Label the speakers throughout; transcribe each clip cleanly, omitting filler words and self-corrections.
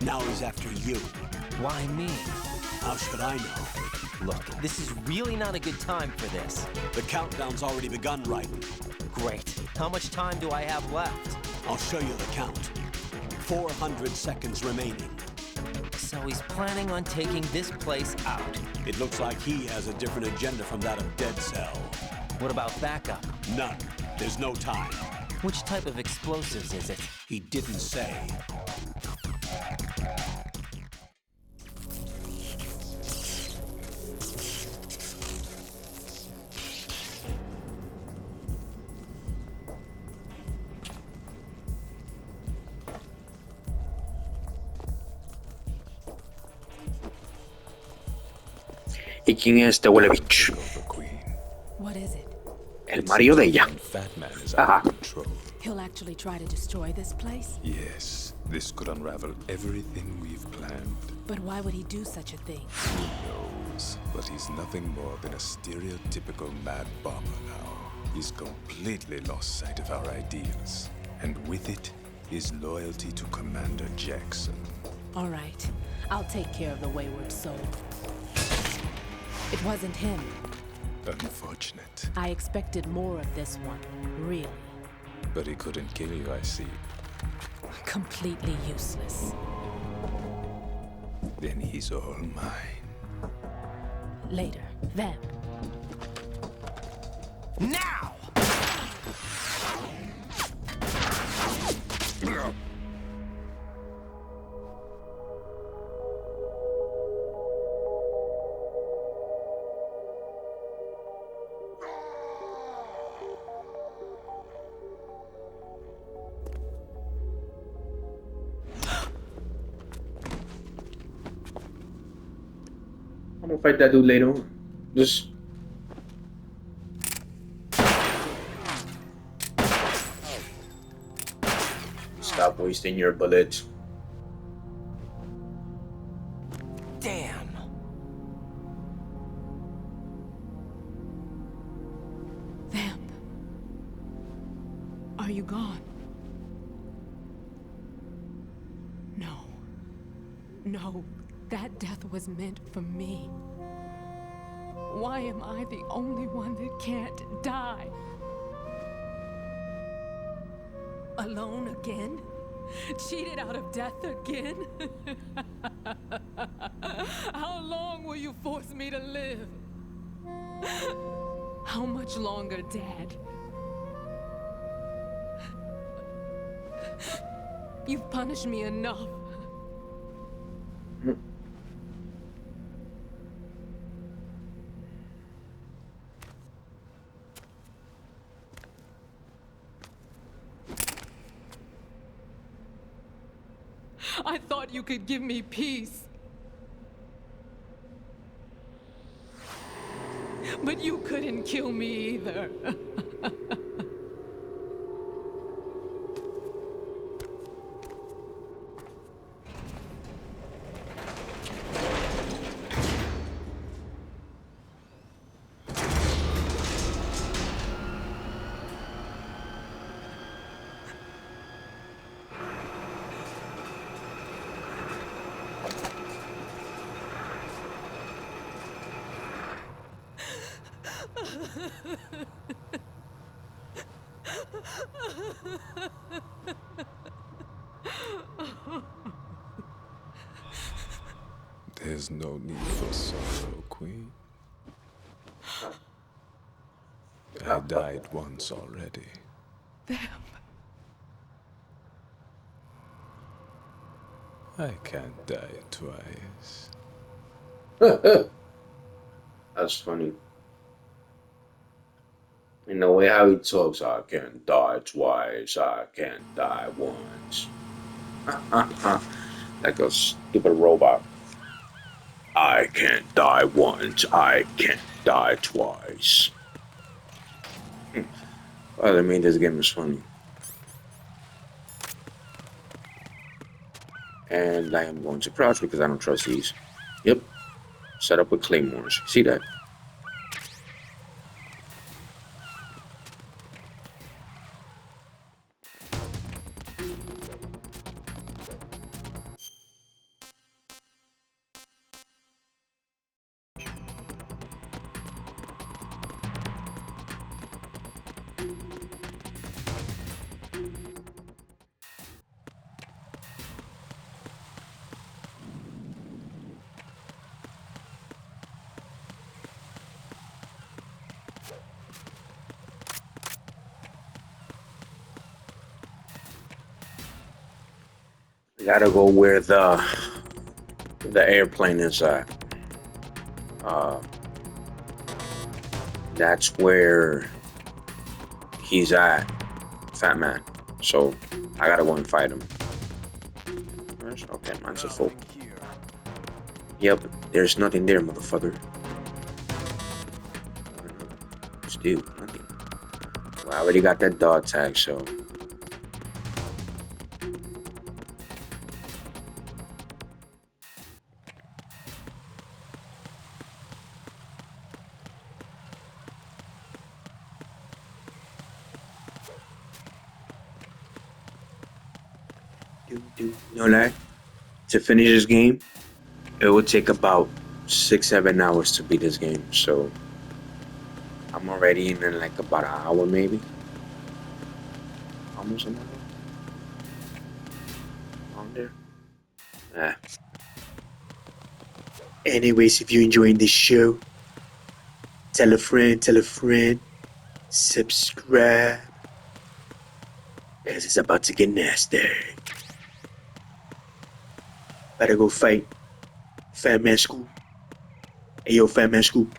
Speaker 1: Now he's after you.
Speaker 2: Why me?
Speaker 1: How should I know?
Speaker 2: Look, this is really not a good time for this.
Speaker 1: The countdown's already begun, Raiden.
Speaker 2: Great. How much time do I have left?
Speaker 1: I'll show you the count. 400 seconds remaining.
Speaker 2: So he's planning on taking this place out.
Speaker 1: It looks like he has a different agenda from that of Dead Cell.
Speaker 2: What about backup?
Speaker 1: None. There's no time.
Speaker 2: Which type of explosives is it?
Speaker 1: He didn't say.
Speaker 3: ¿Y quién es este huele bicho?
Speaker 4: What is it?
Speaker 3: El marido de ella.
Speaker 5: Fat Man is
Speaker 3: Ajá.
Speaker 5: out of control.
Speaker 4: He'll actually try to destroy this place?
Speaker 5: Yes, this could unravel everything we've planned.
Speaker 4: But why would he do such a thing?
Speaker 5: Who knows? But he's nothing more than a stereotypical mad bomber now. He's completely lost sight of our ideals. And with it, his loyalty to Commander Jackson.
Speaker 4: All right. I'll take care of the wayward soul. It wasn't him.
Speaker 5: Unfortunate.
Speaker 4: I expected more of this one. Really.
Speaker 5: But he couldn't kill you, I see.
Speaker 4: Completely useless.
Speaker 5: Then he's all mine.
Speaker 4: Later. Then.
Speaker 2: Now!
Speaker 3: I'm gonna fight that dude later on. Just stop wasting your bullets.
Speaker 2: Damn.
Speaker 4: Vamp. Are you gone? No. No. That death was meant for me. Why am I the only one that can't die? Alone again? Cheated out of death again? How long will you force me to live? How much longer, Dad? You've punished me enough. I thought you could give me peace. But you couldn't kill me either.
Speaker 5: There's no need for sorrow, Queen. I died once already. I can't die twice.
Speaker 3: That's funny. In the way how he talks, I can't die twice, I can't die once. Like a stupid robot. I can't die once, I can't die twice. Well, that means this game is funny. And I am going to crouch because I don't trust these. Yep. Set up with claymores. See that? Gotta go where the airplane is at. That's where he's at, Fat Man. So I gotta go and fight him. Okay, mine's a full. Yep, there's nothing there, motherfucker. Still nothing. Well, I already got that dog tag, so. You know that? To finish this game, it will take about 6-7 hours to beat this game. So I'm already in like about an hour, maybe. Almost an hour. On there. Anyways, if you're enjoying this show, tell a friend, subscribe. Because it's about to get nasty. Better go fight Fat Man Scoop. Hey yo, Fat Man Scoop.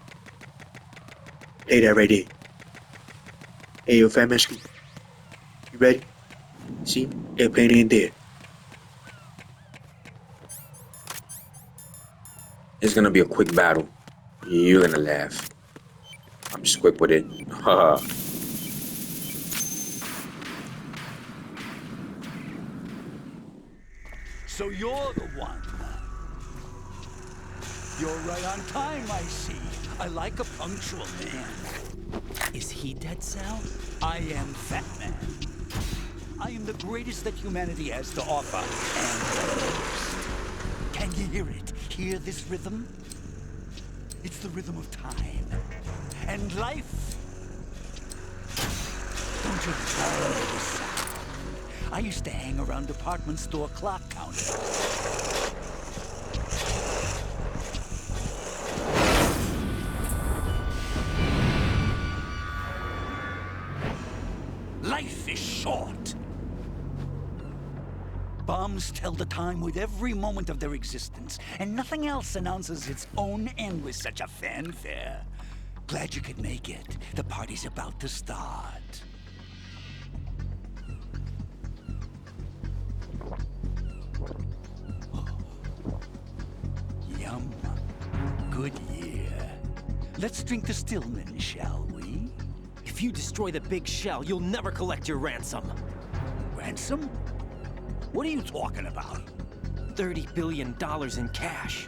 Speaker 3: Play that right there. Hey yo, Fat Man Scoop. You ready? See? Airplane in there. It's gonna be a quick battle. You're gonna laugh. I'm just quick with it. Haha.
Speaker 6: So you're the one. You're right on time, I see. I like a punctual man.
Speaker 2: Is he Dead Cell?
Speaker 6: I am Fat Man. I am the greatest that humanity has to offer, and the most. Can you hear it? Hear this rhythm? It's the rhythm of time. And life. Don't you love this sound? I used to hang around department store clock counters. Life is short. Bombs tell the time with every moment of their existence, and nothing else announces its own end with such a fanfare. Glad you could make it. The party's about to start. Yum. Good year. Let's drink the Stillman, shall we?
Speaker 2: If you destroy the big shell, you'll never collect your ransom.
Speaker 6: Ransom? What are you talking about?
Speaker 2: $30 billion in cash.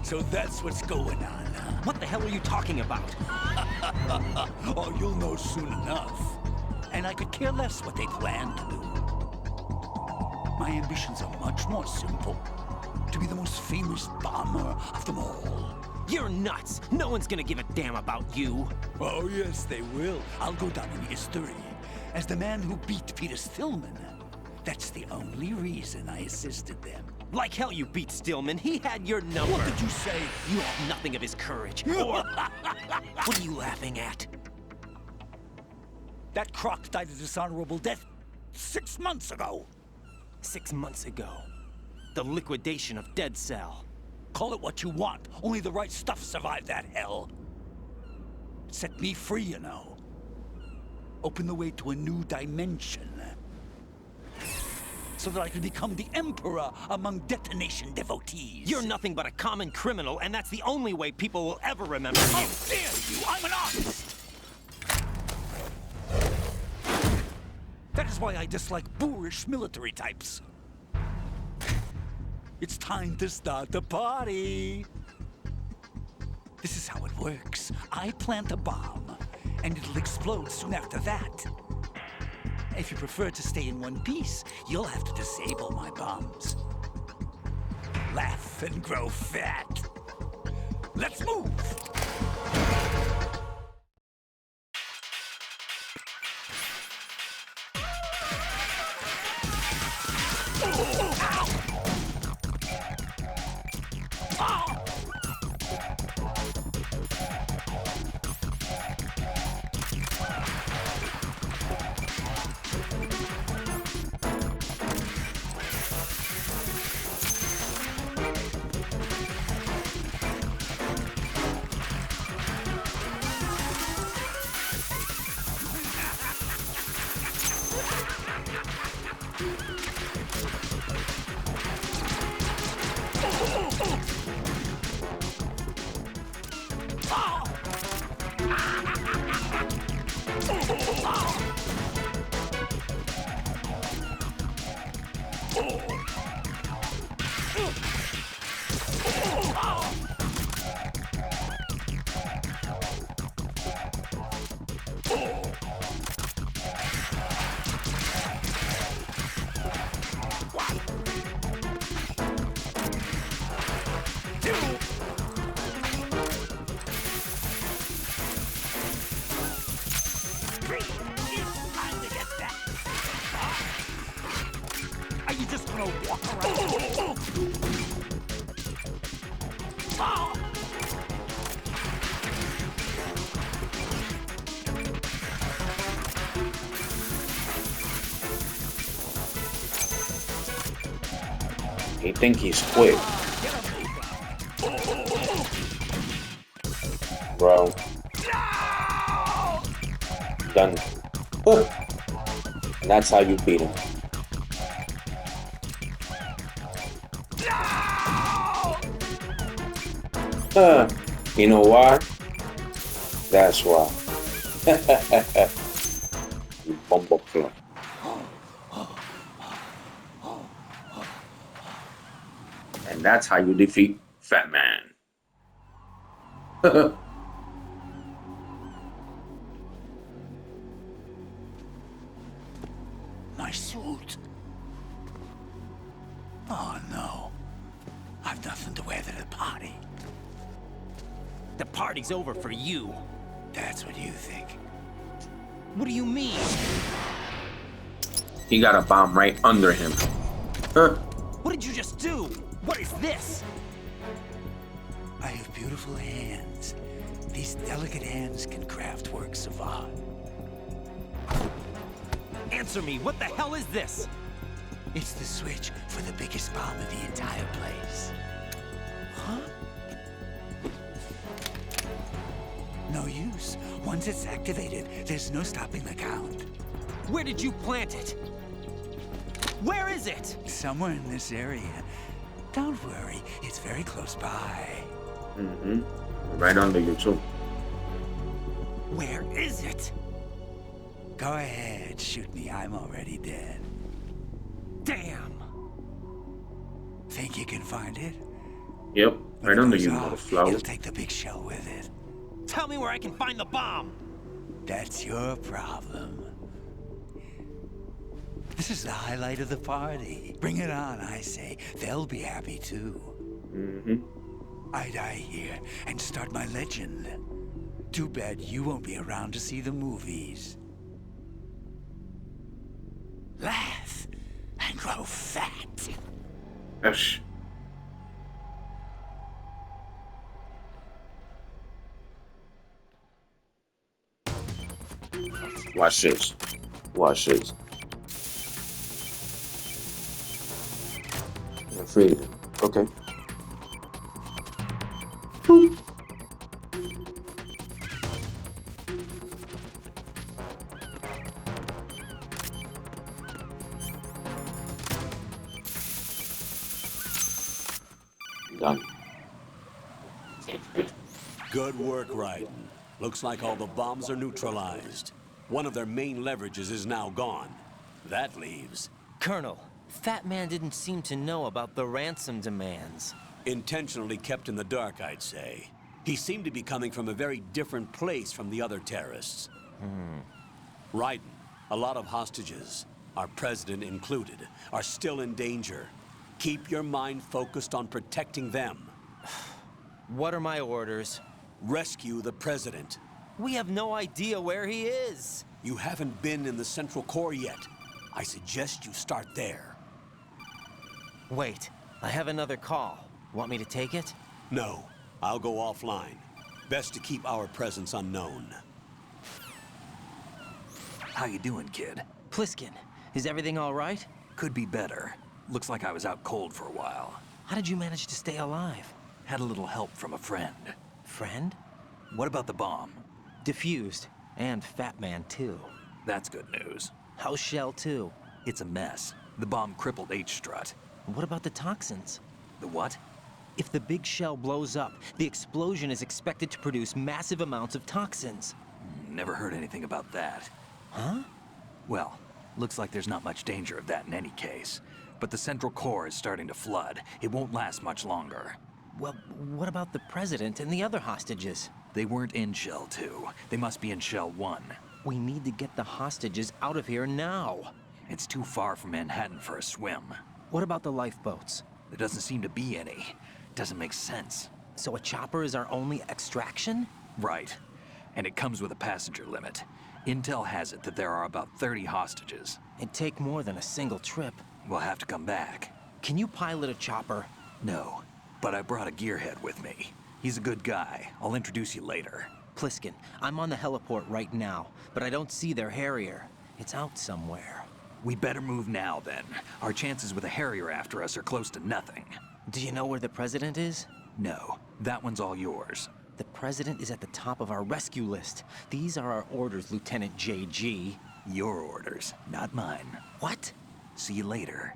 Speaker 6: So that's what's going on, huh?
Speaker 2: What the hell are you talking about?
Speaker 6: Oh, you'll know soon enough. And I could care less what they plan to do. My ambitions are much more simple. To be the most famous bomber of them all.
Speaker 2: You're nuts! No one's gonna give a damn about you.
Speaker 6: Oh, yes, they will. I'll go down in history as the man who beat Peter Stillman. That's the only reason I assisted them.
Speaker 2: Like hell you beat Stillman. He had your number.
Speaker 6: What did you say?
Speaker 2: You have nothing of his courage. Or... What are you laughing at?
Speaker 6: That croc died a dishonorable death 6 months ago.
Speaker 2: 6 months ago. The liquidation of Dead Cell.
Speaker 6: Call it what you want. Only the right stuff survived that hell. Set me free, you know. Open the way to a new dimension. So that I can become the Emperor among detonation devotees.
Speaker 2: You're nothing but a common criminal, and that's the only way people will ever remember you.
Speaker 6: How dare you! I'm an artist! That is why I dislike boorish military types. It's time to start the party. This is how it works. I plant a bomb, and it'll explode soon after that. If you prefer to stay in one piece, you'll have to disable my bombs. Laugh and grow fat. Let's move! Are you just gonna walk around?
Speaker 3: He think he's quick. Bro. Done. And that's how you beat him. You know why? That's why. You bumbleclap. And that's how you defeat Fat Man.
Speaker 6: My suit. Oh no. I've nothing to wear to the party.
Speaker 2: The party's over for you.
Speaker 6: That's what you think.
Speaker 2: What do you mean?
Speaker 3: He got a bomb right under him. Huh.
Speaker 2: What did you just do? What is this?
Speaker 6: I have beautiful hands. These delicate hands can craft works of art.
Speaker 2: Answer me, what the hell is this?
Speaker 6: It's the switch for the biggest bomb in the entire place.
Speaker 2: Huh?
Speaker 6: No use. Once it's activated, there's no stopping the count.
Speaker 2: Where did you plant it? Where is it?
Speaker 6: Somewhere in this area. Don't worry, it's very close by.
Speaker 3: Mm-hmm. Right under you too.
Speaker 2: Where is it?
Speaker 6: Go ahead, shoot me. I'm already dead.
Speaker 2: Damn!
Speaker 6: Think you can find it?
Speaker 3: Yep.
Speaker 6: When
Speaker 3: Right
Speaker 6: it
Speaker 3: under
Speaker 6: goes
Speaker 3: you,
Speaker 6: off,
Speaker 3: motherflower.
Speaker 6: it'll take the big shell with it.
Speaker 2: Tell me where I can find the bomb!
Speaker 6: That's your problem. This is the highlight of the party. Bring it on, I say. They'll be happy too.
Speaker 3: Mm-hmm.
Speaker 6: I die here and start my legend. Too bad you won't be around to see the movies. Laugh and grow fat.
Speaker 3: Gosh. Watch this. Watch this. Freedom. Okay. Boop. Done.
Speaker 1: Good work, Raiden. Looks like all the bombs are neutralized. One of their main leverages is now gone. That leaves
Speaker 2: Colonel, Fat Man didn't seem to know about the ransom demands.
Speaker 1: intentionally kept in the dark, I'd say. He seemed to be coming from a very different place from the other terrorists. Raiden, a lot of hostages, our president included, are still in danger. Keep your mind focused on protecting them.
Speaker 2: What are my orders?
Speaker 1: Rescue the president.
Speaker 2: We have no idea where he is.
Speaker 1: You haven't been in the Central Core yet. I suggest you start there.
Speaker 2: Wait, I have another call. Want me to take it?
Speaker 1: No, I'll go offline. Best to keep our presence unknown.
Speaker 7: How you doing, kid?
Speaker 2: Pliskin, is everything all right?
Speaker 7: Could be better. Looks like I was out cold for a while.
Speaker 2: How did you manage to stay alive?
Speaker 7: Had a little help from a friend.
Speaker 2: Friend?
Speaker 7: What about the bomb?
Speaker 2: Diffused. And Fat Man, too.
Speaker 7: That's good news.
Speaker 2: How's Shell, too?
Speaker 7: It's a mess. The bomb crippled H-Strut.
Speaker 2: What about the toxins?
Speaker 7: The what?
Speaker 2: If the big shell blows up, the explosion is expected to produce massive amounts of toxins.
Speaker 7: Never heard anything about that.
Speaker 2: Huh?
Speaker 7: Well, looks like there's not much danger of that in any case. But the central core is starting to flood. It won't last much longer.
Speaker 2: Well, what about the president and the other hostages?
Speaker 7: They weren't in Shell 2. They must be in Shell 1.
Speaker 2: We need to get the hostages out of here now.
Speaker 7: It's too far from Manhattan for a swim.
Speaker 2: What about the lifeboats?
Speaker 7: There doesn't seem to be any. Doesn't make sense.
Speaker 2: So a chopper is our only extraction?
Speaker 7: Right. And it comes with a passenger limit. Intel has it that there are about 30 hostages.
Speaker 2: It'd take more than a single trip.
Speaker 7: We'll have to come back.
Speaker 2: Can you pilot a chopper?
Speaker 7: No, but I brought a gearhead with me. He's a good guy. I'll introduce you later.
Speaker 2: Pliskin, I'm on the heliport right now, but I don't see their Harrier. It's out somewhere.
Speaker 7: We better move now, then. Our chances with a Harrier after us are close to nothing.
Speaker 2: Do you know where the president is?
Speaker 7: No, that one's all yours.
Speaker 2: The president is at the top of our rescue list. These are our orders, Lieutenant JG.
Speaker 7: Your orders, not mine.
Speaker 2: What?
Speaker 7: See you later.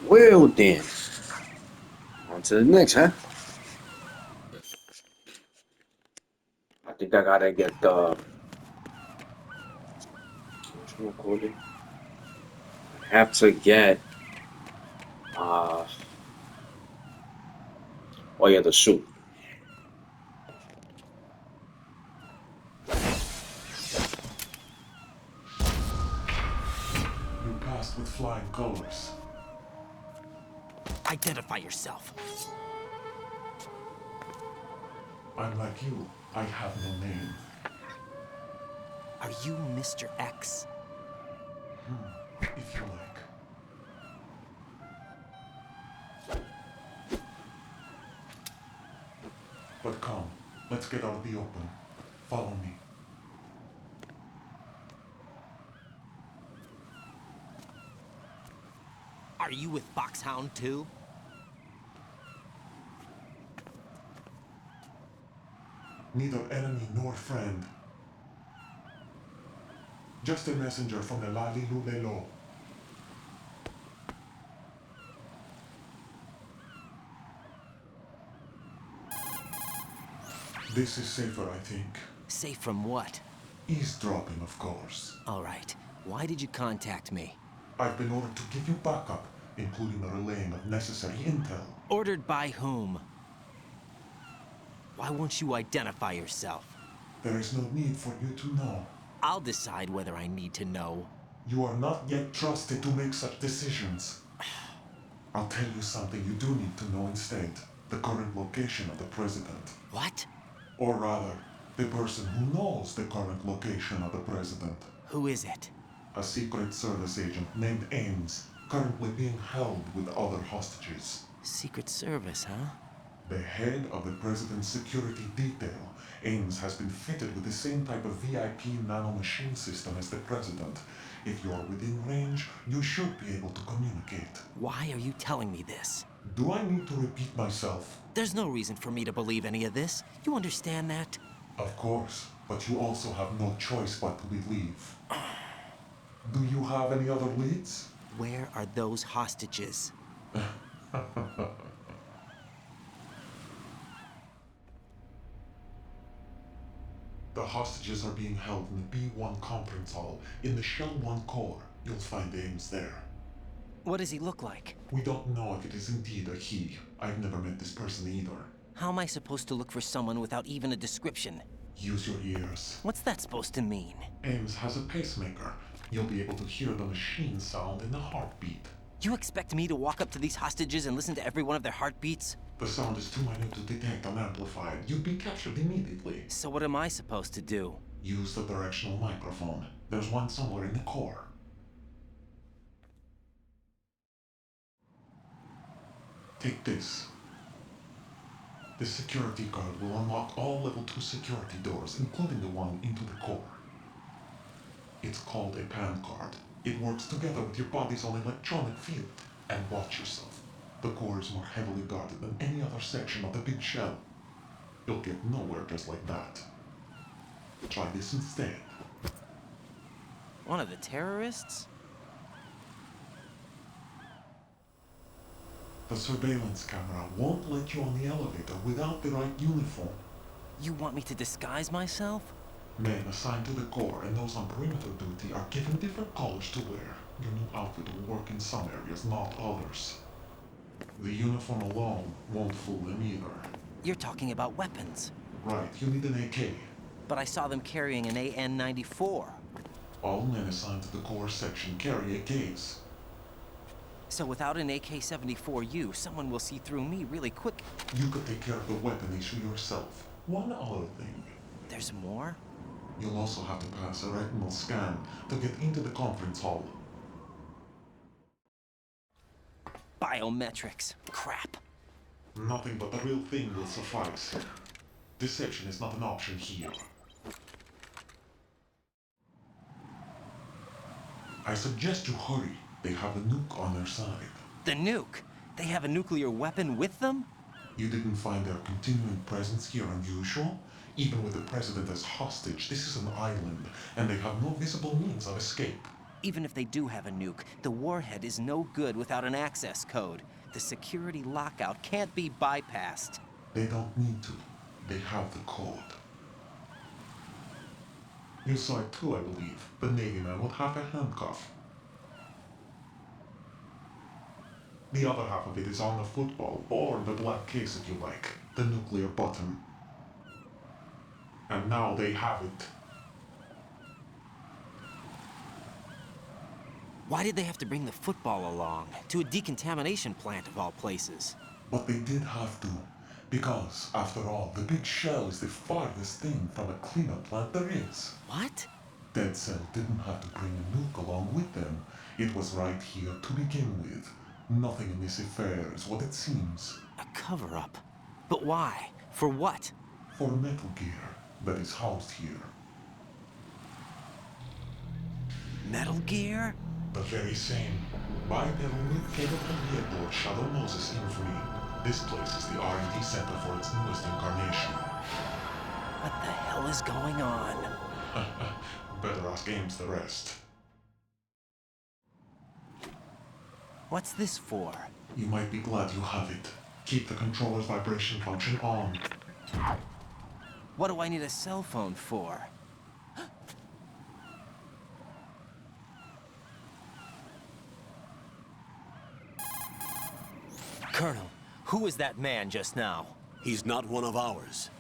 Speaker 3: Well then, on to the next, huh? I think I gotta get the I have to get oh yeah, the suit.
Speaker 8: You passed with flying colors.
Speaker 2: Identify yourself.
Speaker 8: I'm like you. I have no name.
Speaker 2: Are you Mr. X?
Speaker 8: If you like. But come, let's get out of the open. Follow me.
Speaker 2: Are you with Foxhound too?
Speaker 8: Neither enemy nor friend. Just a messenger from the Lali Lulelo. This is safer, I think.
Speaker 2: Safe from what?
Speaker 8: Eavesdropping, of course.
Speaker 2: All right. Why did you contact me?
Speaker 8: I've been ordered to give you backup, including the relaying of necessary intel.
Speaker 2: Ordered by whom? Why won't you identify yourself?
Speaker 8: There is no need for you to know.
Speaker 2: I'll decide whether I need to know.
Speaker 8: You are not yet trusted to make such decisions. I'll tell you something you do need to know instead. The current location of the president.
Speaker 2: What?
Speaker 8: Or rather, the person who knows the current location of the president.
Speaker 2: Who is it?
Speaker 8: A Secret Service agent named Ames, currently being held with other hostages.
Speaker 2: Secret Service, huh?
Speaker 8: The head of the president's security detail, Ames has been fitted with the same type of VIP nanomachine system as the president. If you're within range, you should be able to communicate.
Speaker 2: Why are you telling me this?
Speaker 8: Do I need to repeat myself?
Speaker 2: There's no reason for me to believe any of this. You understand that?
Speaker 8: Of course, but you also have no choice but to believe. Do you have any other leads?
Speaker 2: Where are those hostages?
Speaker 8: The hostages are being held in the B1 conference hall in the Shell 1 core. You'll find Ames there.
Speaker 2: What does he look like?
Speaker 8: We don't know if it is indeed a he. I've never met this person either.
Speaker 2: How am I supposed to look for someone without even a description?
Speaker 8: Use your ears.
Speaker 2: What's that supposed to mean?
Speaker 8: Ames has a pacemaker. You'll be able to hear the machine sound in the heartbeat.
Speaker 2: You expect me to walk up to these hostages and listen to every one of their heartbeats?
Speaker 8: The sound is too minute to detect and amplify it. You'd be captured immediately.
Speaker 2: So what am I supposed to do?
Speaker 8: Use the directional microphone. There's one somewhere in the core. Take this. This security card will unlock all level 2 security doors, including the one into the core. It's called a PAN card. It works together with your body's own electronic field. And watch yourself. The core is more heavily guarded than any other section of the big shell. You'll get nowhere just like that. Try this instead.
Speaker 2: One of the terrorists?
Speaker 8: The surveillance camera won't let you on the elevator without the right uniform.
Speaker 2: You want me to disguise myself?
Speaker 8: Men assigned to the core and those on perimeter duty are given different colors to wear. Your new outfit will work in some areas, not others. The uniform alone won't fool them either.
Speaker 2: You're talking about weapons.
Speaker 8: Right, you need an AK.
Speaker 2: But I saw them carrying an AN-94.
Speaker 8: All men assigned to the core section carry AKs.
Speaker 2: So without an AK-74U, someone will see through me really quick.
Speaker 8: You could take care of the weapon issue yourself. One other thing.
Speaker 2: There's more?
Speaker 8: You'll also have to pass a retinal scan to get into the conference hall.
Speaker 2: Biometrics. Crap.
Speaker 8: Nothing but the real thing will suffice. Deception is not an option here. I suggest you hurry. They have a nuke on their side.
Speaker 2: The nuke? They have a nuclear weapon with them?
Speaker 8: You didn't find their continuing presence here unusual? Even with the president as hostage, this is an island, and they have no visible means of escape.
Speaker 2: Even if they do have a nuke, the warhead is no good without an access code. The security lockout can't be bypassed.
Speaker 8: They don't need to. They have the code. You saw it too, I believe. The Navy man with half a handcuff. The other half of it is on the football, or the black case if you like. The nuclear button. And now they have it.
Speaker 2: Why did they have to bring the football along? To a decontamination plant of all places.
Speaker 8: But they did have to. Because, after all, the big shell is the farthest thing from a cleanup plant there is.
Speaker 2: What?
Speaker 8: Dead Cell didn't have to bring a nuke along with them. It was right here to begin with. Nothing in this affair is what it seems.
Speaker 2: A cover-up? But why? For what?
Speaker 8: For Metal Gear that is housed here.
Speaker 2: Metal Gear?
Speaker 8: The very same. Bipedal nuke came from the Edward Shadow Moses infamy. This place is the R&D center for its newest incarnation.
Speaker 2: What the hell is going on?
Speaker 8: Better ask Ames the rest.
Speaker 2: What's this for?
Speaker 8: You might be glad you have it. Keep the controller's vibration function on.
Speaker 2: What do I need a cell phone for? Colonel, who was that man just now?
Speaker 1: He's not one of ours.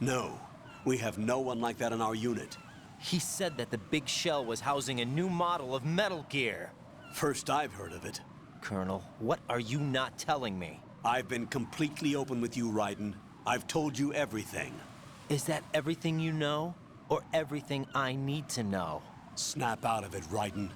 Speaker 1: No, we have no one like that in our unit.
Speaker 2: He said that the big shell was housing a new model of Metal Gear.
Speaker 1: First I've heard of it.
Speaker 2: Colonel, what are you not telling me?
Speaker 1: I've been completely open with you, Raiden. I've told you everything.
Speaker 2: Is that everything you know? Or everything I need to know?
Speaker 1: Snap out of it, Raiden.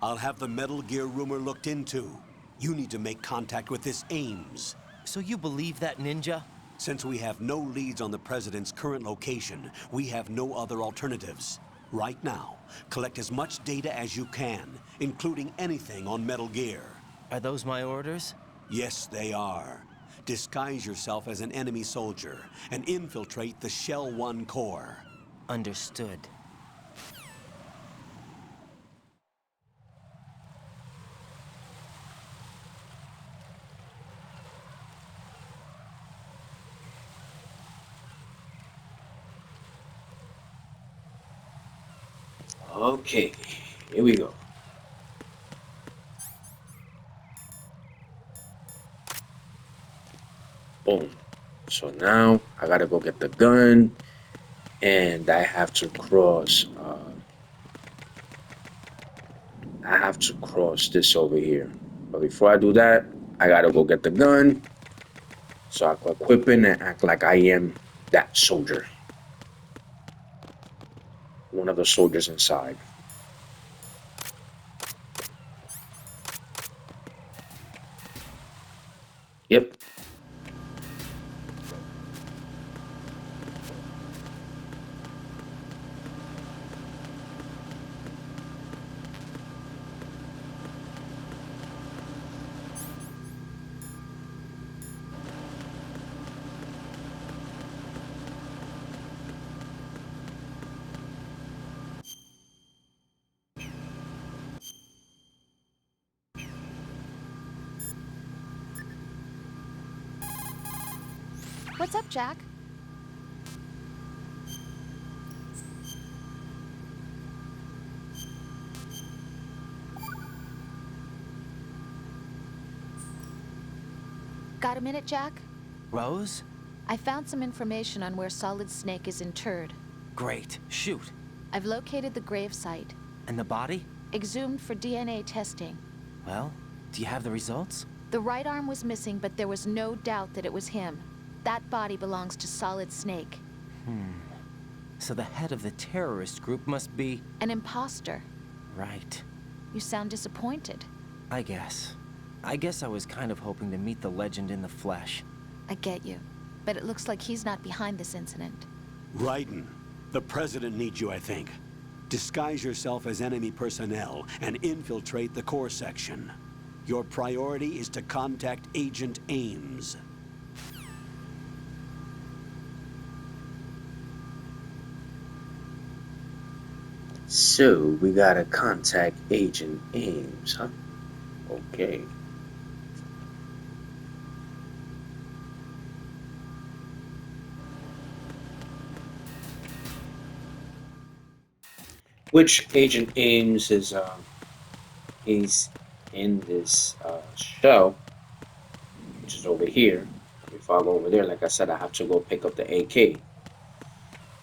Speaker 1: I'll have the Metal Gear rumor looked into. You need to make contact with this Ames.
Speaker 2: So you believe that ninja?
Speaker 1: Since we have no leads on the President's current location, we have no other alternatives. Right now, collect as much data as you can, including anything on Metal Gear.
Speaker 2: Are those my orders?
Speaker 1: Yes, they are. Disguise yourself as an enemy soldier and infiltrate the Shell 1 core.
Speaker 2: Understood.
Speaker 3: Okay, here we go. Boom. So now I gotta go get the gun, and I have to cross. I have to cross this over here. But before I do that, I gotta go get the gun so I can equip it and act like I am that soldier. One of the soldiers inside. Yep.
Speaker 9: What's up, Jack? Got a minute, Jack?
Speaker 2: Rose?
Speaker 9: I found some information on where Solid Snake is interred.
Speaker 2: Great. Shoot.
Speaker 9: I've located the grave site,
Speaker 2: And the body?
Speaker 9: exhumed for DNA testing.
Speaker 2: Well, do you have the results?
Speaker 9: The right arm was missing, but there was no doubt that it was him. That body belongs to Solid Snake.
Speaker 2: So the head of the terrorist group must be...
Speaker 9: An imposter.
Speaker 2: Right.
Speaker 9: You sound disappointed.
Speaker 2: I guess. I guess I was kind of hoping to meet the legend in the flesh.
Speaker 9: I get you. But it looks like he's not behind this incident.
Speaker 1: Raiden, the President needs you, I think. Disguise yourself as enemy personnel and infiltrate the core section. Your priority is to contact Agent Ames.
Speaker 3: So, we gotta contact Agent Ames, huh? Okay. Which Agent Ames is, he's in this, show, which is over here. If I go over there, like I said, I have to go pick up the AK.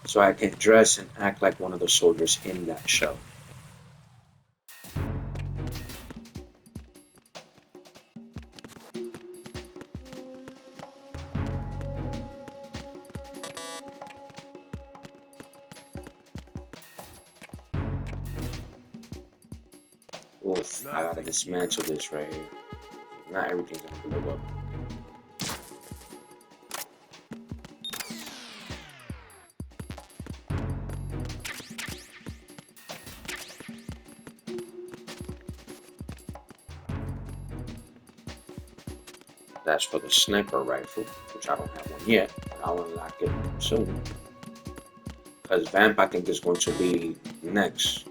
Speaker 3: So I can dress and act like one of the soldiers in that show. Oof, I gotta dismantle this right here. Not everything's gonna blow up. That's for the sniper rifle, which I don't have one yet, but I'll unlock it soon. Because Vamp, I think, is going to be next.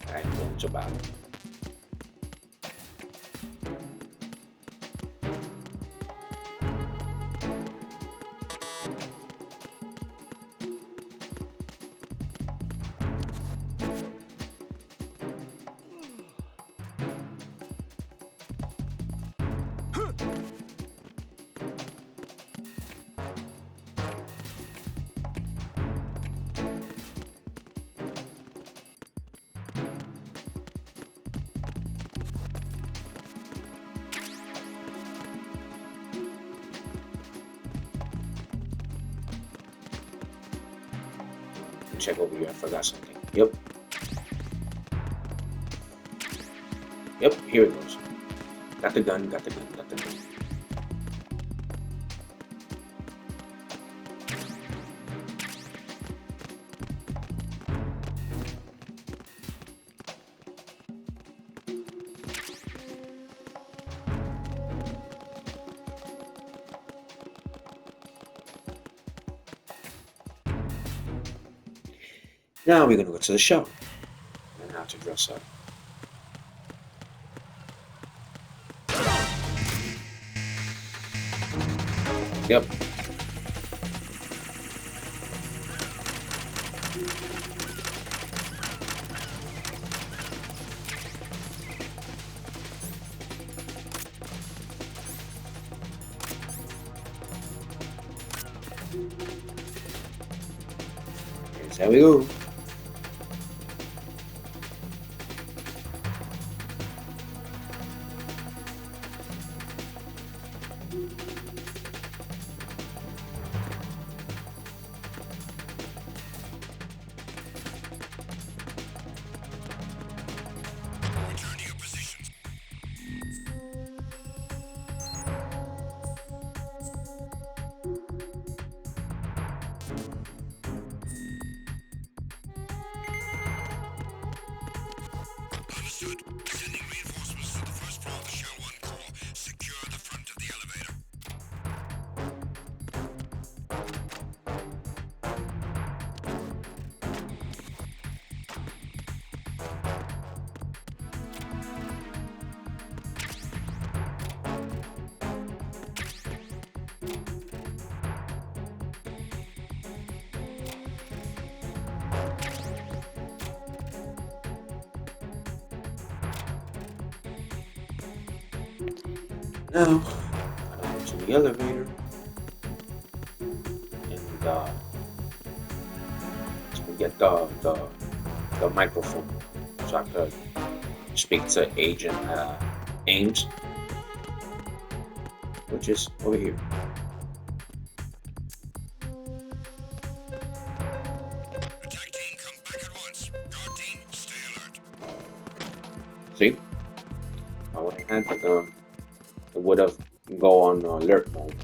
Speaker 3: Alright, going to battle. Check over here, I forgot something. Yep. Yep, here it goes. Got the gun, got the gun, got the gun. Now we're gonna go to the show. And how to dress up. Yep. There we go. Now, I go to the elevator and to get the microphone so I could speak to Agent Ames, which is over here.
Speaker 5: Attack team, come back at once. Guard team, stay alert.
Speaker 3: See, I would have had the gun. It would have go on alert mode.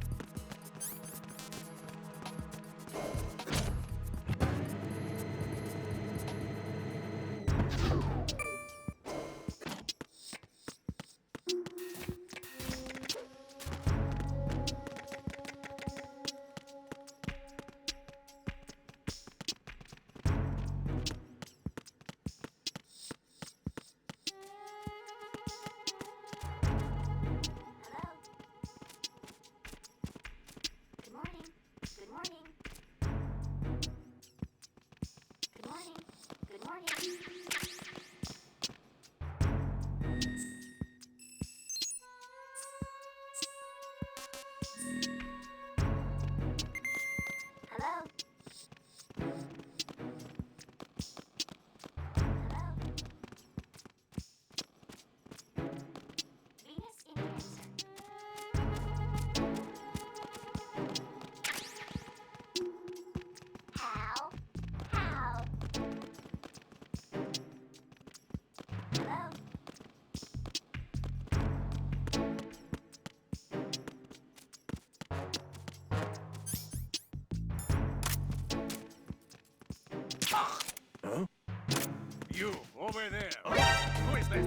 Speaker 10: You, over there. Who is that?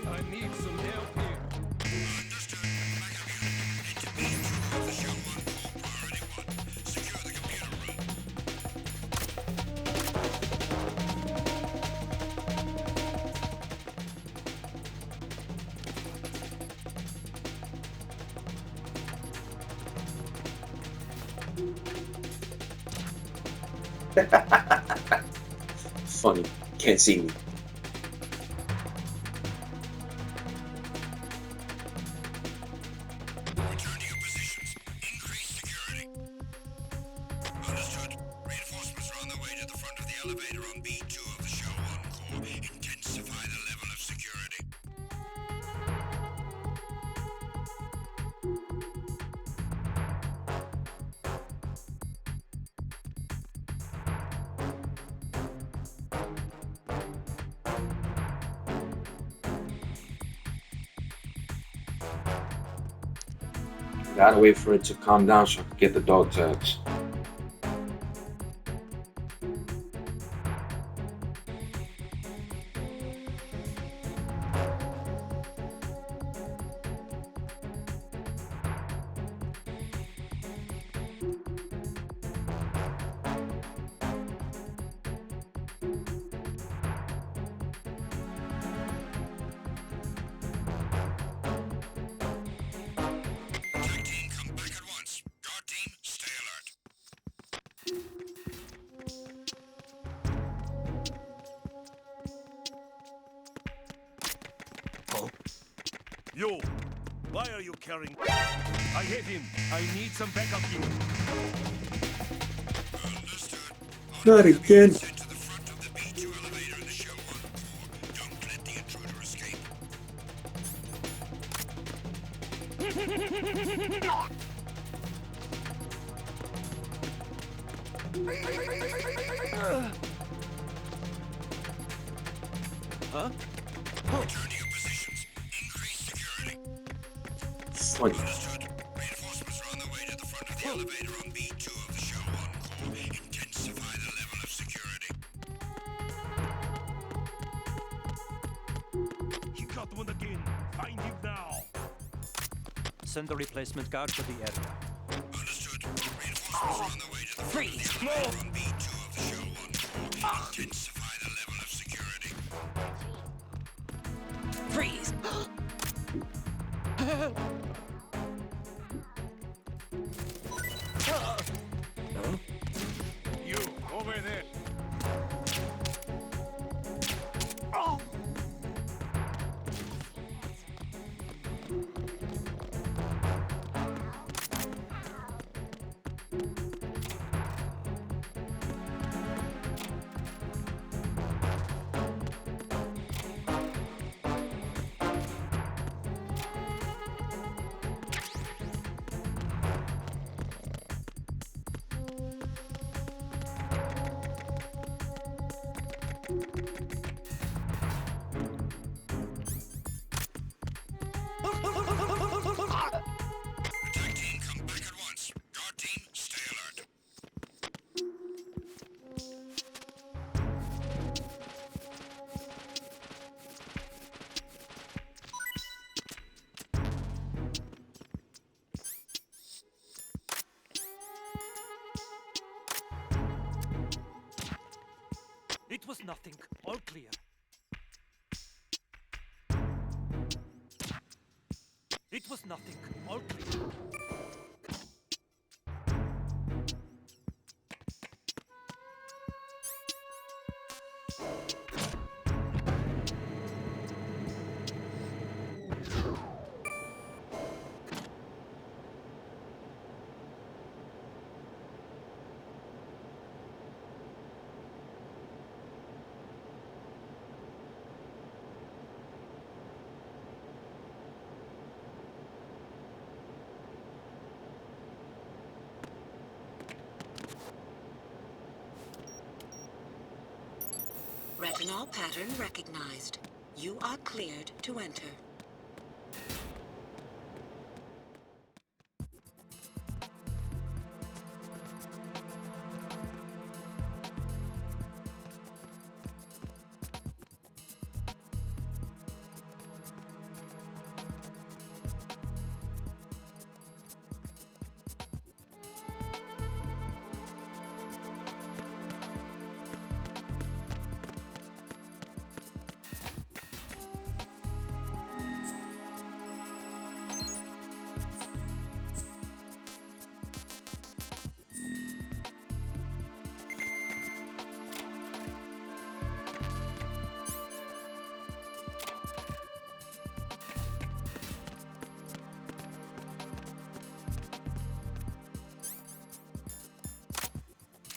Speaker 10: I need some help here.
Speaker 5: Understood. Backup unit. Need to be through the show on call priority 1. Secure the computer room.
Speaker 3: Funny, can't see me.
Speaker 5: Return to your positions. Increase security. Understood. Reinforcements are on their way to the front of the elevator on B2 of the show on core. Intensify the level of security.
Speaker 3: Gotta wait for it to calm down so I can get the dog tags.
Speaker 5: Attack team, come back at once. Guard team, stay alert.
Speaker 10: You, why are you carrying? I hit him. I need some backup here.
Speaker 5: Understood.
Speaker 3: Not again.
Speaker 5: Sent to the front of the B2 elevator in the show on core. Don't let the intruder escape. Return to your positions. Increase security.
Speaker 3: Funny.
Speaker 5: Understood. Reinforcements are on their way to the front of the elevator on B2 of the show on core. Intensify the level of security.
Speaker 10: He got one again. Find him now.
Speaker 11: Send the replacement guard to the area.
Speaker 5: Understood. Reinforcements are on their way to the front of the elevator on B2 of the show on core. Intensify the level of security.
Speaker 2: Freeze!
Speaker 10: You, over there.
Speaker 11: It was nothing. All clear. It was nothing. All clear.
Speaker 12: Retinol pattern recognized. You are cleared to enter.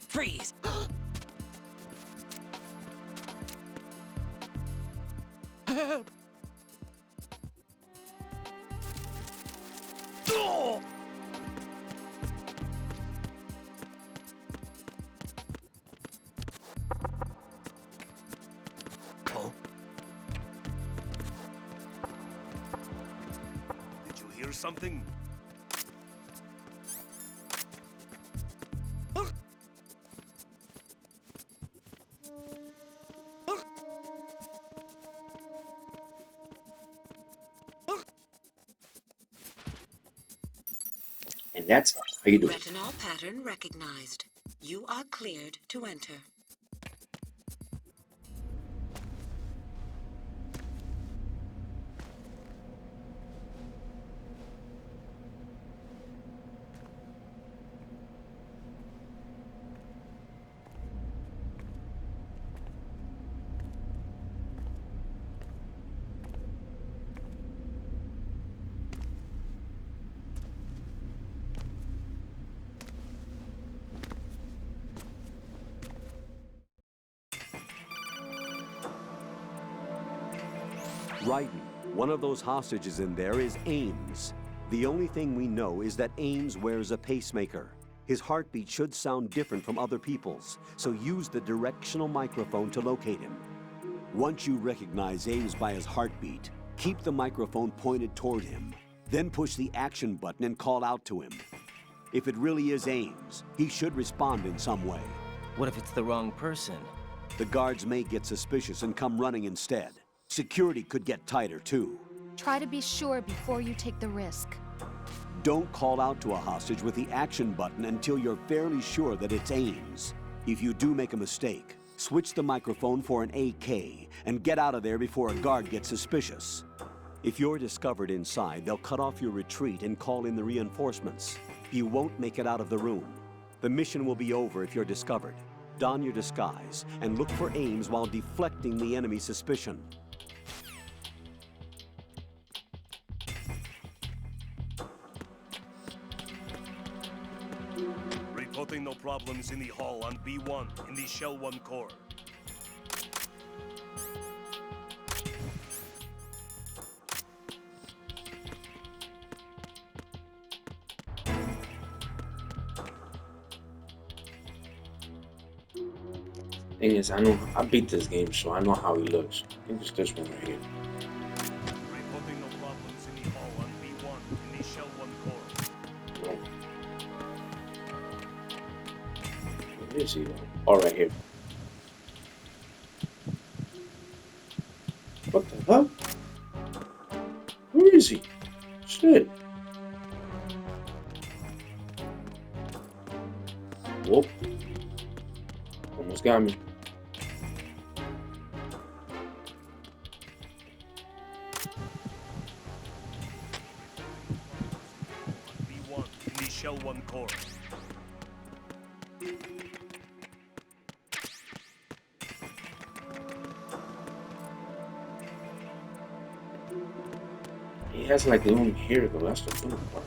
Speaker 6: Freeze! Help! Oh!
Speaker 10: Oh. Did you hear something?
Speaker 3: And that's how you do it.
Speaker 12: Retinol pattern recognized. You are cleared to enter.
Speaker 1: Raiden, one of those hostages in there is Ames. The only thing we know is that Ames wears a pacemaker. His heartbeat should sound different from other people's, so use the directional microphone to locate him. Once you recognize Ames by his heartbeat, keep the microphone pointed toward him. Then push the action button and call out to him. If it really is Ames, he should respond in some way.
Speaker 2: What if it's the wrong person?
Speaker 1: The guards may get suspicious and come running instead. Security could get tighter, too.
Speaker 9: Try to be sure before you take the risk.
Speaker 1: Don't call out to a hostage with the action button until you're fairly sure that it's Ames. If you do make a mistake, switch the microphone for an AK and get out of there before a guard gets suspicious. If you're discovered inside, they'll cut off your retreat and call in the reinforcements. You won't make it out of the room. The mission will be over if you're discovered. Don your disguise and look for Ames while deflecting the enemy's suspicion.
Speaker 10: Reporting no problems in the hall on B1 in the Shell 1 core.
Speaker 3: Thing is, I beat this game, so I know how he looks. I think it's this one right here.
Speaker 10: Reporting no problems in the hall on B1 in the Shell 1 core.
Speaker 3: Where is he though? Oh, right here. What the hell? Where is he? Shit. Whoop. Almost got me.
Speaker 10: B1 in the Shell 1 core.
Speaker 3: He has like long hair though, that's the funny part.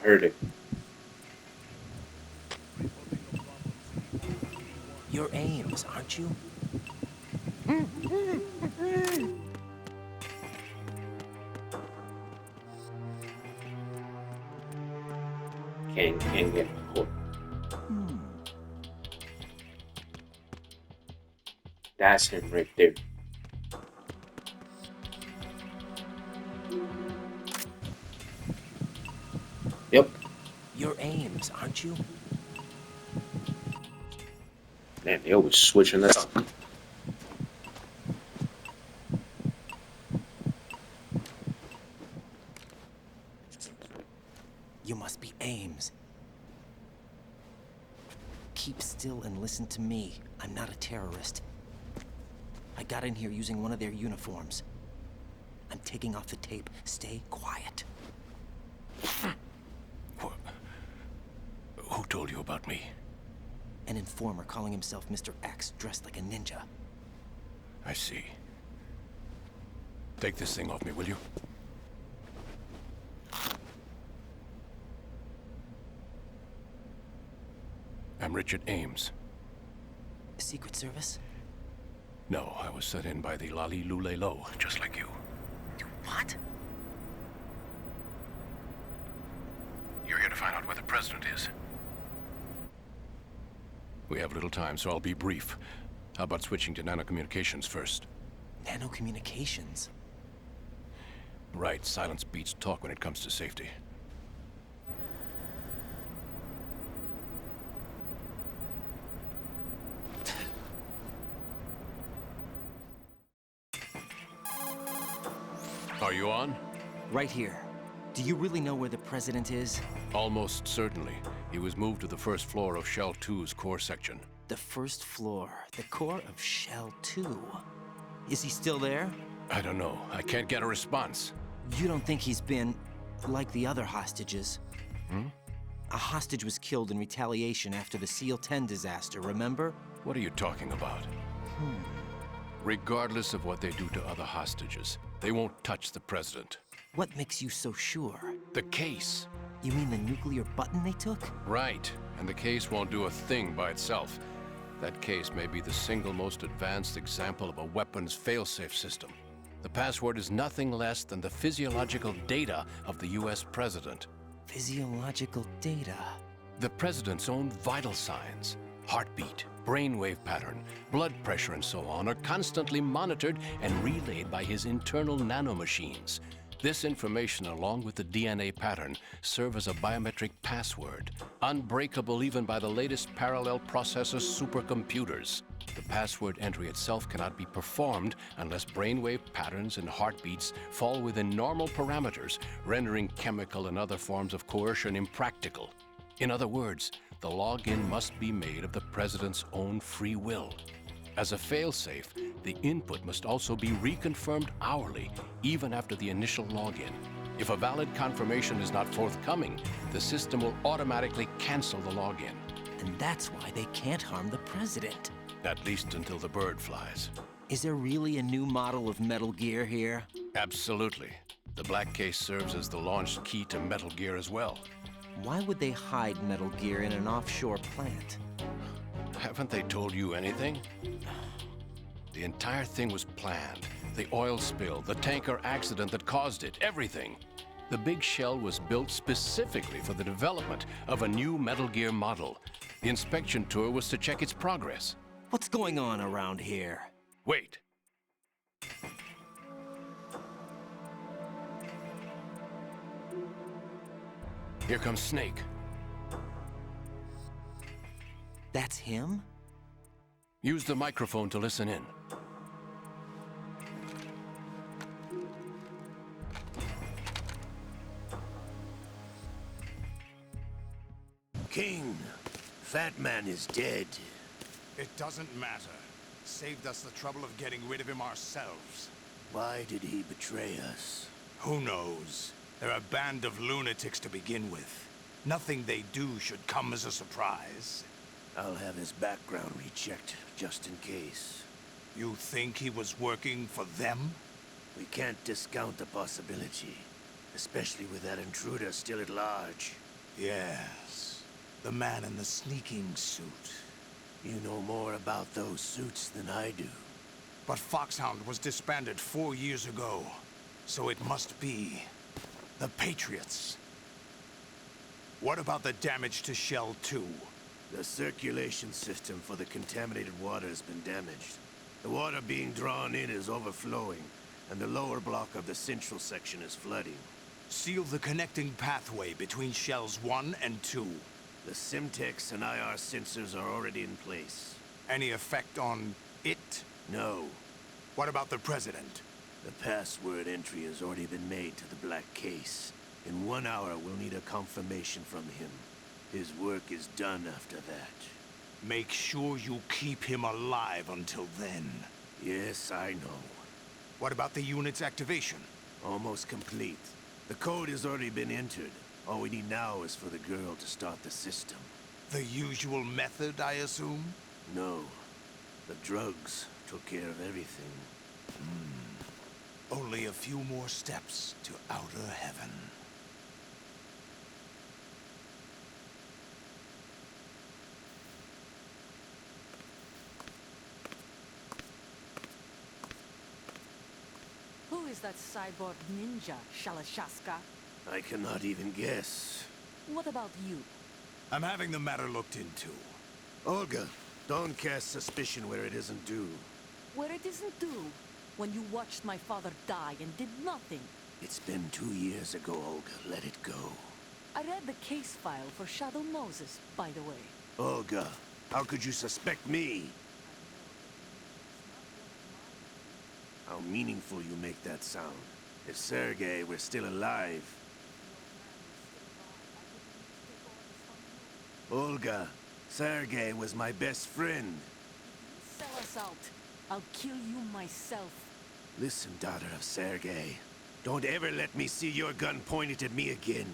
Speaker 3: Heard it.
Speaker 2: You're Ames, aren't you?
Speaker 3: Can't get caught. That's him right there. Yep.
Speaker 2: You're Ames, aren't you?
Speaker 3: Man, they always switching that up.
Speaker 2: You must be Ames. Keep still and listen to me. I'm not a terrorist. I got in here using one of their uniforms. I'm taking off the tape. Stay quiet.
Speaker 10: Who told you about me?
Speaker 2: An informer calling himself Mr. X, dressed like a ninja.
Speaker 10: I see. Take this thing off me, will you? I'm Richard Ames.
Speaker 2: Secret Service?
Speaker 10: No, I was set in by the Lali Lule Lo, just like you.
Speaker 2: What?
Speaker 10: You're here to find out where the president is. We have little time, so I'll be brief. How about switching to nanocommunications first?
Speaker 2: Nanocommunications?
Speaker 10: Right, silence beats talk when it comes to safety. Are you on?
Speaker 2: Right here. Do you really know where the president is?
Speaker 10: Almost certainly. He was moved to the first floor of Shell 2's core section.
Speaker 2: The first floor. The core of Shell 2. Is he still there?
Speaker 10: I don't know. I can't get a response.
Speaker 2: You don't think he's been like the other hostages? A hostage was killed in retaliation after the SEAL 10 disaster, remember?
Speaker 10: What are you talking about? Regardless of what they do to other hostages, they won't touch the president.
Speaker 2: What makes you so sure?
Speaker 10: The case.
Speaker 2: You mean the nuclear button they took?
Speaker 10: Right. And the case won't do a thing by itself. That case may be the single most advanced example of a weapons failsafe system. The password is nothing less than the physiological data of the US president.
Speaker 2: Physiological data?
Speaker 10: The president's own vital signs, heartbeat, brainwave pattern, blood pressure, and so on are constantly monitored and relayed by his internal nanomachines. This information, along with the DNA pattern, serve as a biometric password, unbreakable even by the latest parallel processor supercomputers. The password entry itself cannot be performed unless brainwave patterns and heartbeats fall within normal parameters, rendering chemical and other forms of coercion impractical. In other words, the login must be made of the President's own free will. As a failsafe, the input must also be reconfirmed hourly, even after the initial login. If a valid confirmation is not forthcoming, the system will automatically cancel the login.
Speaker 2: And that's why they can't harm the President.
Speaker 10: At least until the bird flies.
Speaker 2: Is there really a new model of Metal Gear here?
Speaker 10: Absolutely. The Black Case serves as the launch key to Metal Gear as well.
Speaker 2: Why would they hide Metal Gear in an offshore plant?
Speaker 10: Haven't they told you anything? The entire thing was planned. The oil spill, the tanker accident that caused it, everything. The big shell was built specifically for the development of a new Metal Gear model. The inspection tour was to check its progress.
Speaker 2: What's going on around here?
Speaker 10: Wait. Here comes Snake.
Speaker 2: That's him?
Speaker 10: Use the microphone to listen in.
Speaker 13: King, Fat Man is dead.
Speaker 14: It doesn't matter. Saved us the trouble of getting rid of him ourselves.
Speaker 13: Why did he betray us?
Speaker 14: Who knows? They're a band of lunatics to begin with. Nothing they do should come as a surprise.
Speaker 13: I'll have his background rechecked, just in case.
Speaker 14: You think he was working for them?
Speaker 13: We can't discount the possibility. Especially with that intruder still at large.
Speaker 14: Yes. The man in the sneaking suit.
Speaker 13: You know more about those suits than I do.
Speaker 14: But Foxhound was disbanded 4 years ago. So it must be the Patriots. What about the damage to Shell 2?
Speaker 13: The circulation system for the contaminated water has been damaged. The water being drawn in is overflowing, and the lower block of the central section is flooding.
Speaker 14: Seal the connecting pathway between Shells 1 and 2.
Speaker 13: The Simtex and IR sensors are already in place.
Speaker 14: Any effect on it?
Speaker 13: No.
Speaker 14: What about the President?
Speaker 13: The password entry has already been made to the Black Case. In 1 hour, we'll need a confirmation from him. His work is done after that.
Speaker 14: Make sure you keep him alive until then.
Speaker 13: Yes, I know.
Speaker 14: What about the unit's activation?
Speaker 13: Almost complete. The code has already been entered. All we need now is for the girl to start the system.
Speaker 14: The usual method, I assume?
Speaker 13: No. The drugs took care of everything.
Speaker 14: Only a few more steps to outer heaven.
Speaker 15: Who is that cyborg ninja, Shalashaska?
Speaker 13: I cannot even guess.
Speaker 15: What about you?
Speaker 14: I'm having the matter looked into.
Speaker 13: Olga, don't cast suspicion where it isn't due.
Speaker 15: Where it isn't due? When you watched my father die and did nothing.
Speaker 13: It's been 2 years ago, Olga. Let it go.
Speaker 15: I read the case file for Shadow Moses, by the way.
Speaker 13: Olga, how could you suspect me? How meaningful you make that sound. If Sergei were still alive... Olga, Sergei was my best friend.
Speaker 15: Sell us out. I'll kill you myself.
Speaker 13: Listen, daughter of Sergei. Don't ever let me see your gun pointed at me again.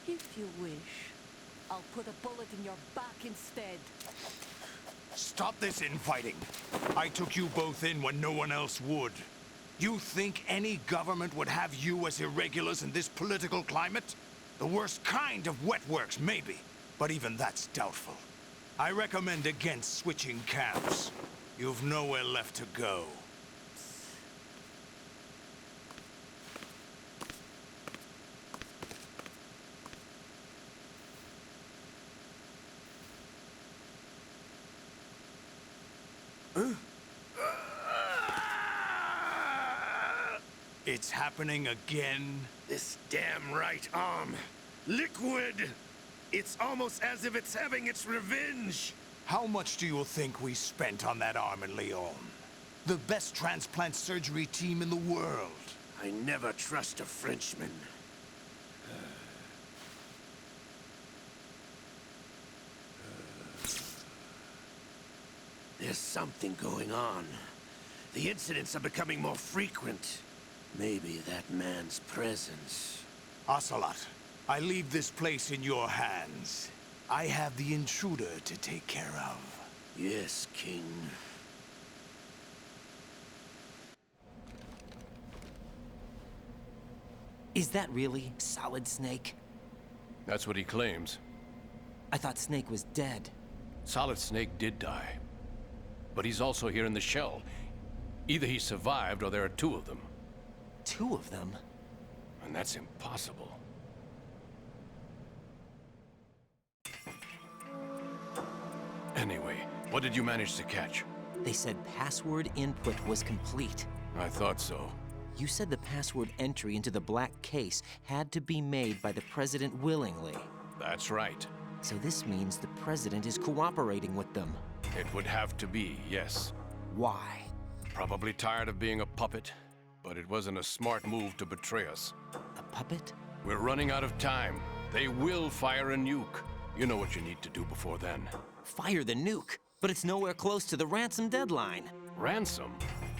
Speaker 15: If you wish, I'll put a bullet in your back instead.
Speaker 14: Stop this infighting. I took you both in when no one else would. You think any government would have you as irregulars in this political climate? The worst kind of wet works, maybe. But even that's doubtful. I recommend against switching camps. You've nowhere left to go. It's happening again?
Speaker 13: This damn right arm. Liquid! It's almost as if it's having its revenge.
Speaker 14: How much do you think we spent on that arm in Lyon? The best transplant surgery team in the world.
Speaker 13: I never trust a Frenchman. There's something going on. The incidents are becoming more frequent. Maybe that man's presence.
Speaker 14: Ocelot, I leave this place in your hands. I have the intruder to take care of.
Speaker 13: Yes, King.
Speaker 2: Is that really Solid Snake?
Speaker 10: That's what he claims.
Speaker 2: I thought Snake was dead.
Speaker 10: Solid Snake did die. But he's also here in the shell. Either he survived or there are two of them.
Speaker 2: Two of them?
Speaker 10: And that's impossible. Anyway, what did you manage to catch?
Speaker 2: They said password input was complete.
Speaker 10: I thought so.
Speaker 2: You said the password entry into the black case had to be made by the President willingly.
Speaker 10: That's right.
Speaker 2: So this means the President is cooperating with them.
Speaker 10: It would have to be, yes.
Speaker 2: Why?
Speaker 10: Probably tired of being a puppet, but it wasn't a smart move to betray us.
Speaker 2: A puppet?
Speaker 10: We're running out of time. They will fire a nuke. You know what you need to do before then.
Speaker 2: Fire the nuke? But it's nowhere close to the ransom deadline.
Speaker 10: Ransom?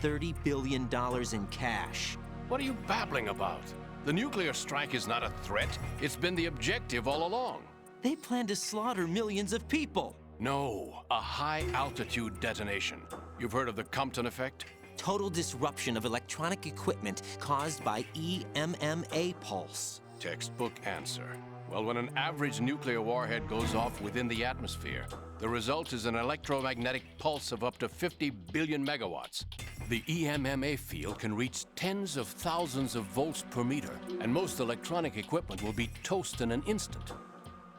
Speaker 2: $30 billion in cash.
Speaker 10: What are you babbling about? The nuclear strike is not a threat. It's been the objective all along.
Speaker 2: They plan to slaughter millions of people.
Speaker 10: No, a high-altitude detonation. You've heard of the Compton effect?
Speaker 2: Total disruption of electronic equipment caused by EMMA pulse.
Speaker 10: Textbook answer. Well, when an average nuclear warhead goes off within the atmosphere, the result is an electromagnetic pulse of up to 50 billion megawatts. The EMMA field can reach tens of thousands of volts per meter, and most electronic equipment will be toast in an instant.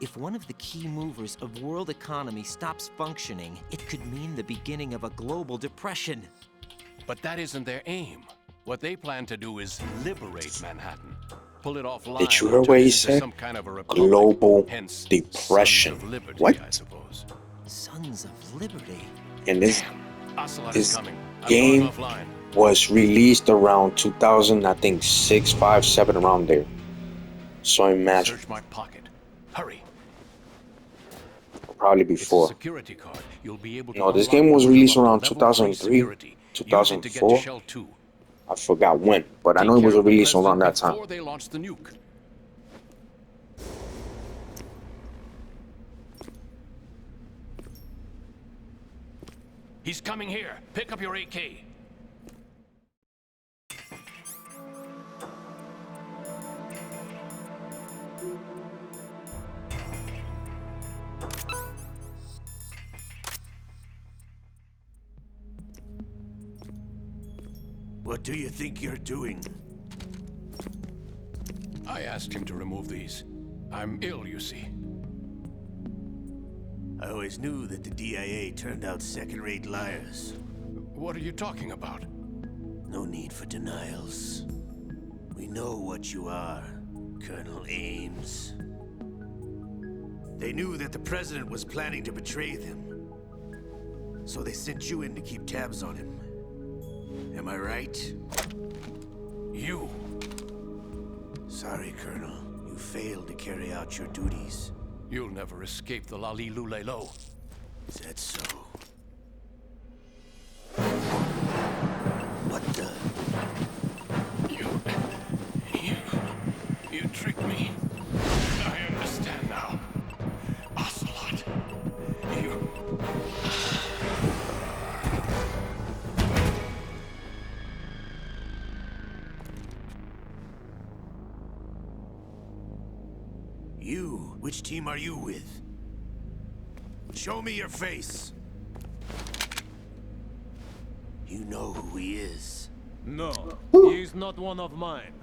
Speaker 2: If one of the key movers of world economy stops functioning, it could mean the beginning of a global depression.
Speaker 10: But that isn't their aim. What they plan to do is liberate Manhattan. Pull it offline.
Speaker 3: Did you hear what he said?
Speaker 10: Some kind of a republic,
Speaker 3: global
Speaker 10: hence
Speaker 3: depression.
Speaker 10: Sons of Liberty,
Speaker 3: What?
Speaker 10: I suppose.
Speaker 2: Sons of Liberty?
Speaker 3: And this
Speaker 10: Ocelot is
Speaker 3: this
Speaker 10: coming. I'm
Speaker 3: game
Speaker 10: going offline.
Speaker 3: was released around 2000, I think 6, 5, 7, around there. So imagine.
Speaker 10: Search my pocket. Hurry.
Speaker 3: Probably before.
Speaker 10: Security card. You'll be able to
Speaker 3: No, this
Speaker 10: unlock
Speaker 3: game was
Speaker 10: doors
Speaker 3: released
Speaker 10: above
Speaker 3: around
Speaker 10: level
Speaker 3: 2003,
Speaker 10: 3 security. Use it to get to
Speaker 3: 2004.
Speaker 10: Shell 2.
Speaker 3: I forgot when, but I know it was released around that time.
Speaker 10: Before they launched the nuke. He's coming here. Pick up your AK.
Speaker 13: What do you think you're doing?
Speaker 10: I asked him to remove these. I'm ill, you see.
Speaker 13: I always knew that the DIA turned out second-rate liars.
Speaker 10: What are you talking about?
Speaker 13: No need for denials. We know what you are, Colonel Ames. They knew that the President was planning to betray them. So they sent you in to keep tabs on him. Am I right?
Speaker 10: You.
Speaker 13: Sorry, Colonel. You failed to carry out your duties.
Speaker 10: You'll never escape the Lali Lulelo.
Speaker 13: Is that so? What the?
Speaker 10: You tricked me. I understand now. Ocelot. You...
Speaker 13: You? Which team are you with? Show me your face. You know who he is.
Speaker 16: No, he is not one of mine.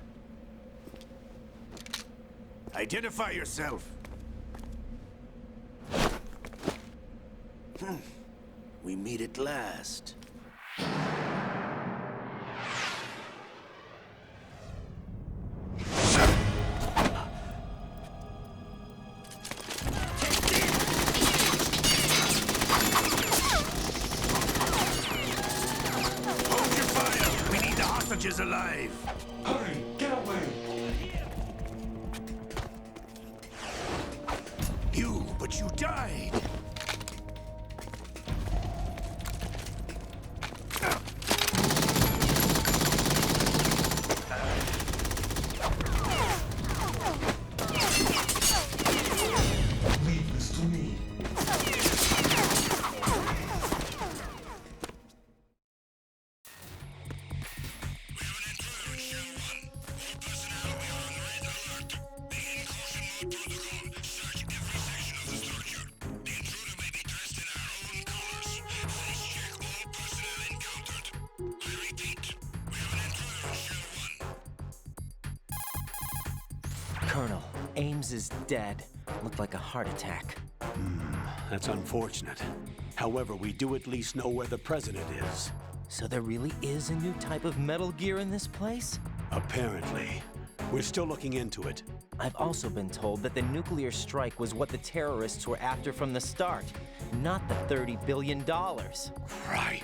Speaker 13: Identify yourself. We meet at last. hostages alive!
Speaker 8: Hurry, get away!
Speaker 13: But you died!
Speaker 8: Leave this to me.
Speaker 2: Colonel, Ames is dead. Looked like a heart attack.
Speaker 1: That's unfortunate. However, we do at least know where the president is.
Speaker 2: So there really is a new type of Metal Gear in this place?
Speaker 1: Apparently. We're still looking into it.
Speaker 2: I've also been told that the nuclear strike was what the terrorists were after from the start, not the $30 billion.
Speaker 1: Right.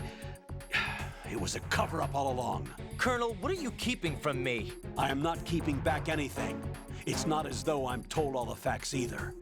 Speaker 1: It was a cover-up all along.
Speaker 2: Colonel, what are you keeping from me?
Speaker 1: I am not keeping back anything. It's not as though I'm told all the facts either.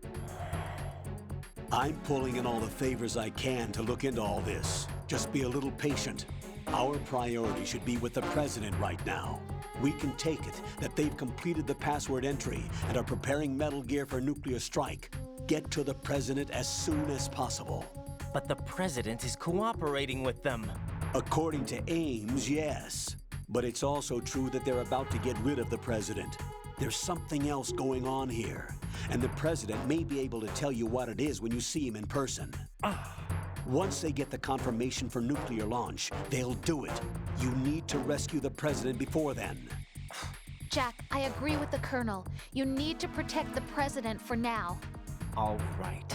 Speaker 1: I'm pulling in all the favors I can to look into all this. Just be a little patient. Our priority should be with the president right now. We can take it that they've completed the password entry and are preparing Metal Gear for nuclear strike. Get to the president as soon as possible.
Speaker 2: But the president is cooperating with them.
Speaker 1: According to Ames, yes. But it's also true that they're about to get rid of the president. There's something else going on here, and the president may be able to tell you what it is when you see him in person. Once they get the confirmation for nuclear launch, they'll do it. You need to rescue the president before then.
Speaker 9: Jack, I agree with the Colonel. You need to protect the president for now.
Speaker 2: All right.